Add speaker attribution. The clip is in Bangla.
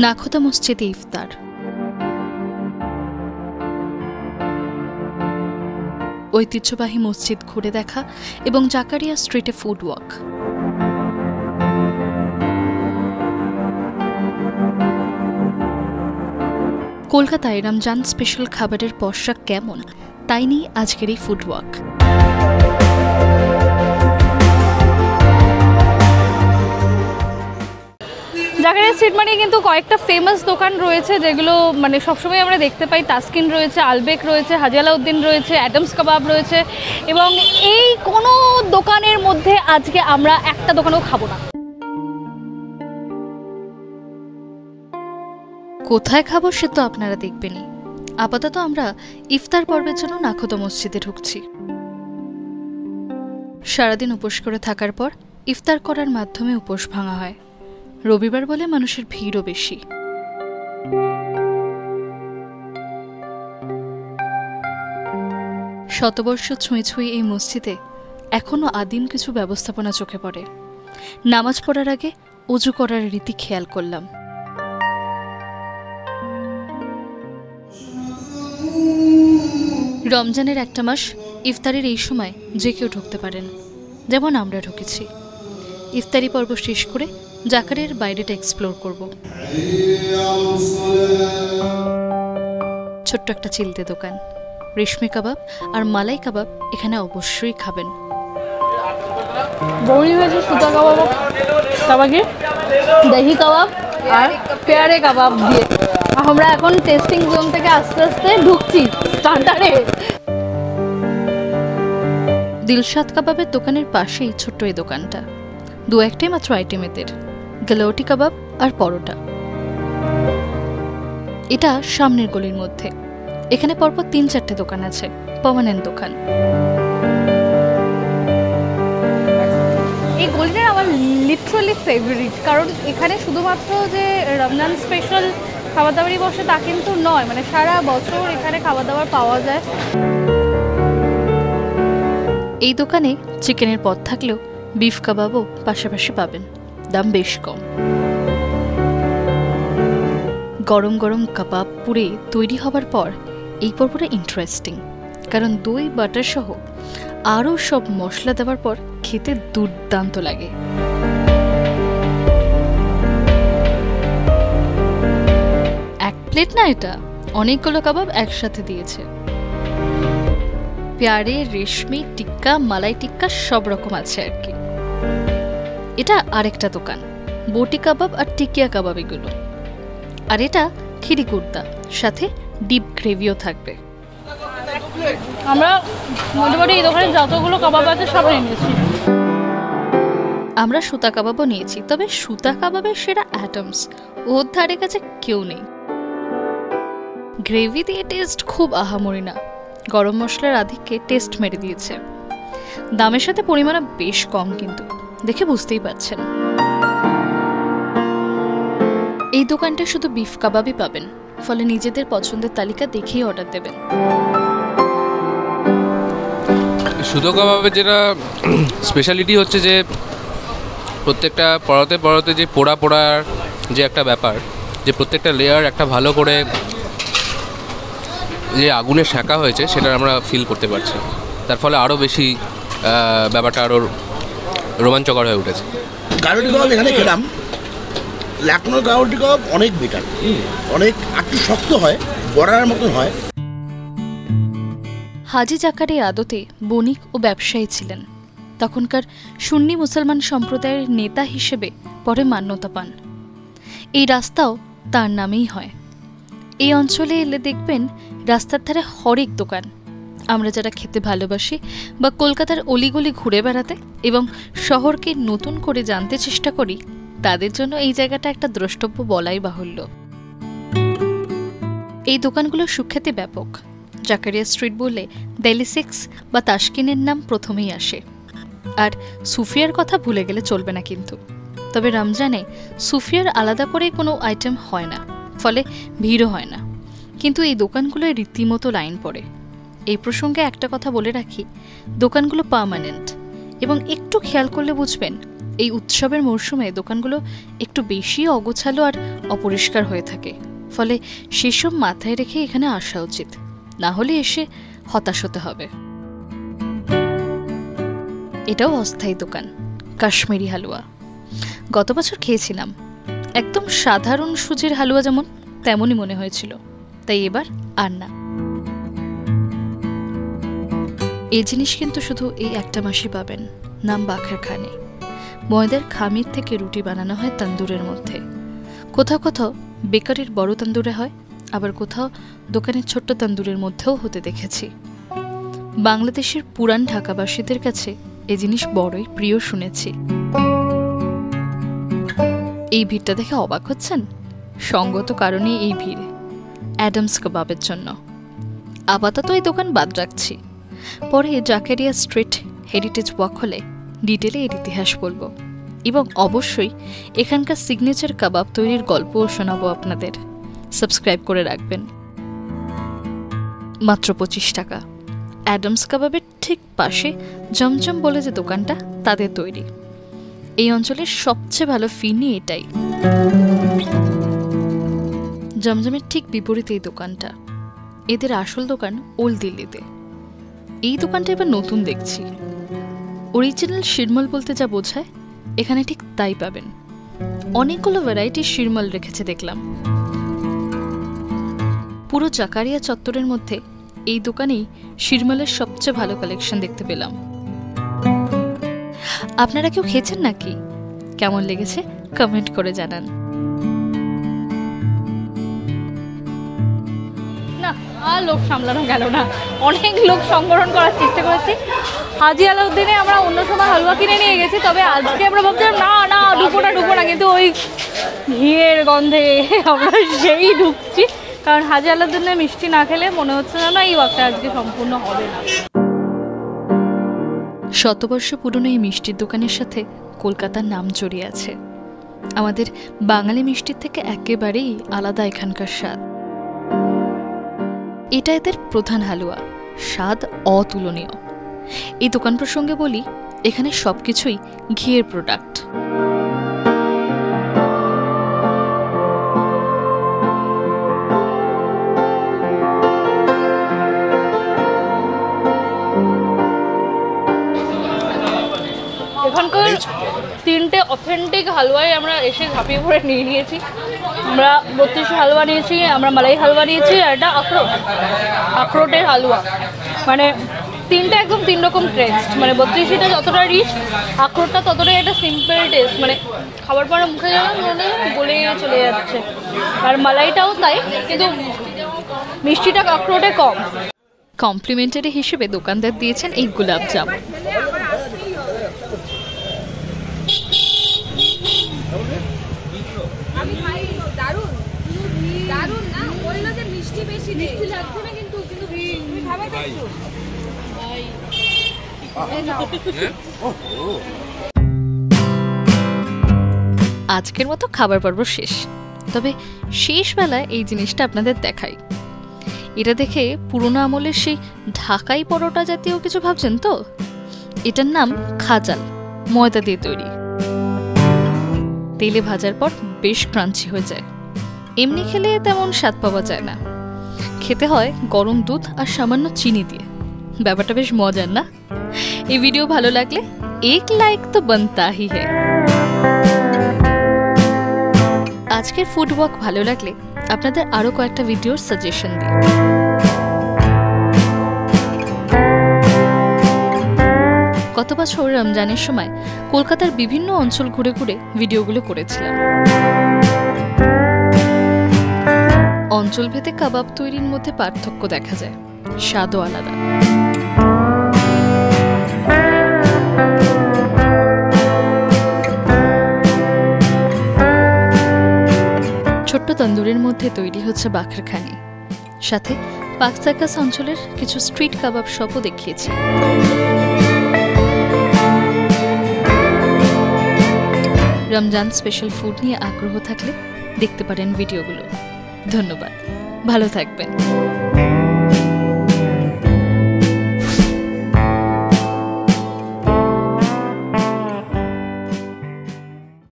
Speaker 1: নাখোদা মসজিদে ইফতার। ঐতিহ্যবাহী মসজিদ ঘুরে দেখা এবং জাকারিয়া স্ট্রিটে ফুড ওয়াক। কলকাতায় রমজান স্পেশাল খাবারের পসরা কেমন তাই নিয়ে আজকের এই ফুড ওয়াক।
Speaker 2: জাকারিয়া স্ট্রিট মানে কিন্তু কয়েকটা ফেমাস দোকান রয়েছে যেগুলো মানে সবসময় আমরা দেখতে পাই। তাসকিন রয়েছে, আলবেক রয়েছে, হাজি আলাউদ্দিন রয়েছে, অ্যাডামস কাবাব রয়েছে এবং এই কোনো দোকানের মধ্যে আজকে আমরা একটা দোকানেও খাবো না।
Speaker 1: কোথায় খাবো সে তো আপনারা দেখবেনই। আপাতত আমরা ইফতার পর্বের জন্য নাখোদা মসজিদে ঢুকছি। সারাদিন উপোস করে থাকার পর ইফতার করার মাধ্যমে উপোস ভাঙা হয়। রবিবার বলে মানুষের ভিড়ও বেশি। শতবর্ষ ছুঁয়ে ছুঁয়ে এই মসজিদে এখনো আদিম কিছু ব্যবস্থাপনা চোখে পড়ে। নামাজ পড়ার আগে অজু করার রীতি খেয়াল করলাম। রমজানের একটা মাস ইফতারের এই সময় যে কেউ ঢুকতে পারেন, যেমন আমরা ঢুকেছি। ইফতারি পর্ব শেষ করে জাকারিয়ার বাইরেটা এক্সপ্লোর করব। ছোট্ট একটা চিলতে দোকান। রেশমি কাবাব আর মালাই কাবাব এখানে অবশ্যই খাবেন।
Speaker 2: সুতা কাবাব, দহি কাবাব আর পেয়ারে কাবাব দিয়ে আমরা এখন টেস্টিং জোন থেকে আস্তে আস্তে ঢুকছি স্টার্টারে।
Speaker 1: দিলশাদ কাবাবের দোকানের পাশেই ছোট্ট এই দোকানটা। দু একটাই মাত্র আইটেম এদের, গেলোটি কাবাব আর পরোটা। এটা সামনের গলির মধ্যে। এখানে পরপর ৩-৪টে দোকান আছে, পার্মানেন্ট দোকান।
Speaker 2: এই গলিটা আমার লিটারালি ফেভারিট, কারণ এখানে শুধুমাত্র যে রমজান স্পেশাল খাবার দাবারই বসে তা কিন্তু নয়, মানে সারা বছর এখানে খাবার দাবার পাওয়া যায়।
Speaker 1: এই দোকানে চিকেনের পদ থাকলেও বিফ কাবাবও পাশাপাশি পাবেন, দাম বেশ কম। গরম গরম কাবাব পুড়ে তৈরি হবার পর এই পর্বটা ইন্টারেস্টিং, কারণ দই বাটার সহ আরও সব মশলা দেওয়ার পর খেতে দুর্দান্ত লাগে। এক প্লেট না, এটা অনেকগুলো কাবাব একসাথে দিয়েছে। পেয়ারে, রেশমি, টিক্কা, মালাই টিক্কা সব রকম আছে আর কি। এটা আরেকটা দোকান, বটি কাবাব আর টিকিয়া কাবাব এগুলো। আর এটা খিরি কুর্তা, সাথে ডিপ গ্রেভিও থাকবে।
Speaker 2: আমরা মোটামুটি এই দোকানে যতগুলো কাবাব আছে সব নিয়েছি।
Speaker 1: আমরা সুতা কাবাবও নিয়েছি, তবে সুতা কাবাবের সেরা অ্যাডামস, ওর ধারে কাছে কেউ নেই। গ্রেভি দিয়ে টেস্ট খুব আহামরি না, গরম মশলার আধিক্যে টেস্ট মেরে দিয়েছে। দামের সাথে পরিমাণও বেশ কম, কিন্তু দেখে বুঝতেই পারছেন। এই দোকানটা শুধু বিফ কাবাবই পাবেন, ফলে নিজেদের পছন্দের তালিকা দেখেই অর্ডার দেবেন।
Speaker 3: সুতো কাবাবের যেটা স্পেশালিটি হচ্ছে যে প্রত্যেকটা পড়াতে পড়াতে যে পোড়ার যে একটা ব্যাপার, যে প্রত্যেকটা লেয়ার একটা ভালো করে যে আগুনে শাঁকা হয়েছে সেটা আমরা ফিল করতে পারছি। তার ফলে আরও বেশি ব্যাপারটা আরও রোমাঞ্চকর হয়ে উঠেছে।
Speaker 4: গারোটি কাবাব এখানে খেলাম, লখনৌ গারোটি কাবাব অনেক বেটার, অনেক একটু শক্ত হয়, বড়ার মতন হয়।
Speaker 1: হাজি জাকারিয়া আদতে বণিক ও ব্যবসায়ী ছিলেন। তখনকার সুন্নি মুসলমান সম্প্রদায়ের নেতা হিসেবে পরে মান্যতা পান। এই রাস্তাও তার নামেই হয়। এই অঞ্চলে এলে দেখবেন রাস্তার ধারে হরেক দোকান। আমরা যারা খেতে ভালোবাসি বা কলকাতার অলিগলি ঘুরে বেড়াতে এবং শহরকে নতুন করে জানতে চেষ্টা করি, তাদের জন্য এই জায়গাটা একটা দ্রষ্টব্য বলাই বাহুল্য। এই দোকানগুলোর সুখ্যাতি ব্যাপক। জাকারিয়া স্ট্রিট বললে দিল বা তাসকিনের নাম প্রথমেই আসে। আর সুফিয়ার কথা ভুলে গেলে চলবে না কিন্তু। তবে রমজানে সুফিয়ার আলাদা করে কোনো আইটেম হয় না, ফলে ভিড়ও হয় না, কিন্তু এই দোকানগুলোয় রীতিমতো লাইন পড়ে। এই প্রসঙ্গে একটা কথা বলে রাখি, দোকানগুলো পার্মানেন্ট এবং একটু খেয়াল করলে বুঝবেন এই উৎসবের মরশুমে দোকানগুলো একটু বেশি অগোছালো আর অপরিষ্কার হয়ে থাকে, ফলে সেসব মাথায় রেখে এখানে আসা উচিত, না হলে এসে হতাশ হতে হবে। এটাও অস্থায়ী দোকান, কাশ্মীরি হালুয়া। গত বছর খেয়েছিলাম, একদম সাধারণ সুজির হালুয়া যেমন তেমনই মনে হয়েছিল, তাই এবার আর না। এই জিনিস কিন্তু শুধু এই একটা মাসই পাবেন, নাম বাখারখানে। ময়দার খামির থেকে রুটি বানানো হয় তন্দুরের মধ্যে। কোথাও কোথাও বেকারির বড় তন্দুরে হয়, আবার কোথাও দোকানের ছোট্ট তন্দুরের মধ্যেও হতে দেখেছি। বাংলাদেশের পুরান ঢাকাবাসীদের কাছে এই জিনিস বড়ই প্রিয় শুনেছি। এই ভিড়টা দেখে অবাক হচ্ছেন? সঙ্গত কারণে এই ভিড় অ্যাডামস কাবাবের জন্য। আপাতত এই দোকান বাদ রাখছি, পরে জাকারিয়া স্ট্রিট হেরিটেজ ওয়াক হলে ডিটেলে এর ইতিহাস বলবো, এবং অবশ্যই এখানকার সিগনেচার কাবাব তৈরির গল্পও শোনাবো আপনাদের। সাবস্ক্রাইব করে রাখবেন। মাত্র 25 টাকা। অ্যাডামস কাবাবের ঠিক পাশে জমজম বলে যে দোকানটা, তাদের তৈরি। এই অঞ্চলের সবচেয়ে ভালো ফিরনি এটাই। জমজমের ঠিক বিপরীতে এই দোকানটা। এদের আসল দোকান ওল্ড দিল্লিতে। এই দোকানটা এবার নতুন দেখছি। অরিজিনাল শিরমল বলতে যা বোঝায় এখানে ঠিক তাই পাবেন। অনেকগুলো ভ্যারাইটির শিরমল রেখেছে দেখলাম। পুরো জাকারিয়া চত্বরের মধ্যে এই দোকানেই শিরমলের সবচেয়ে ভালো কালেকশন দেখতে পেলাম। আপনারা কেউ খেয়েছেন নাকি? কেমন লেগেছে কমেন্ট করে জানান।
Speaker 2: না, আর লোক সামলানো গেল না, অনেক লোক সংবরণ করার চেষ্টা করেছি। হাজি আলাউদ্দিনে আমরা অন্য সময় হালুয়া কিনে নিয়ে গেছি, তবে আজকে আমরা ভাবছিলাম না ঢুকবো না, কিন্তু ওই ঘিয়ের গন্ধে আমরা সেই ঢুকছি, কারণ হাজি আলাউদ্দিনে মিষ্টি না খেলে মনে হচ্ছে না এই ওয়াকটা আজকে সম্পূর্ণ হবে না।
Speaker 1: শতবর্ষ পুরনো এই মিষ্টির দোকানের সাথে কলকাতার নাম জড়িয়ে আছে। আমাদের বাঙালি মিষ্টির থেকে একেবারেই আলাদা এখানকার স্বাদ। এটা এদের প্রধান হালুয়া, স্বাদ অতুলনীয়। এই দোকান প্রসঙ্গে বলি, এখানে সবকিছুই ঘিয়ের প্রোডাক্ট।
Speaker 2: এখানকার 3টে অথেন্টিক হালুয়াই আমরা এসে ঝাঁপিয়ে পড়ে নিয়ে নিয়েছি। আমরা 32 হালুয়া নিয়েছি, আমরা মালাই হালুয়া নিয়েছি, আর এটা আখরোটের হালুয়া। মানে 3টা একদম 3 রকম টেস্ট। মানে 32টা যতটা রিচ, আখরোটটা ততটাই একটা সিম্পল টেস্ট। মানে খাবার পরে মুখে যাওয়া মনে গলে চলে যাচ্ছে। আর মালাইটাও তাই, কিন্তু মিষ্টিটা আখরোটে কম।
Speaker 1: কমপ্লিমেন্টারি হিসেবে দোকানদার দিয়েছেন এই গোলাপ জাম। আজকের মতো খাবার পর্ব শেষ, তবে শেষ বেলায় এই জিনিসটা আপনাদের দেখাই। এটা দেখে পুরোনো আমলের সেই ঢাকাই পরোটা জাতীয় কিছু ভাবছেন তো? এটার নাম খাজাল, ময়দা দিয়ে তৈরি। তেলে ভাজার পর বেশ ক্রাঞ্চি হয়ে যায়। এমনি খেলে তেমন স্বাদ পাওয়া যায় না, খেতে হয় গরম দুধ আর সামান্য চিনি দিয়ে। ব্যাপারটা বেশ মজার না? এই ভিডিও ভালো লাগলে এক লাইক তো बनता ही है। আজকের ফুড ওয়াক ভালো লাগলে আপনাদের আরো কয়েকটা ভিডিওর সাজেশন দিই। গত বছর রমজানের সময় কলকাতার বিভিন্ন অঞ্চল ঘুরে ঘুরে ভিডিওগুলো করেছিলাম। অঞ্চলভেদে কাবাব তৈরির মধ্যে পার্থক্য দেখা যায়, স্বাদও আলাদা। ছোট্ট তন্দুরের মধ্যে তৈরি হচ্ছে বাখারখানি, সাথে পাক সার্কাস অঞ্চলের কিছু স্ট্রিট কাবাব শপও দেখিয়েছি। রমজান স্পেশাল ফুড নিয়ে আগ্রহ থাকলে দেখতে পারেন ভিডিওগুলো। ধন্যবাদ, ভালো থাকবেন।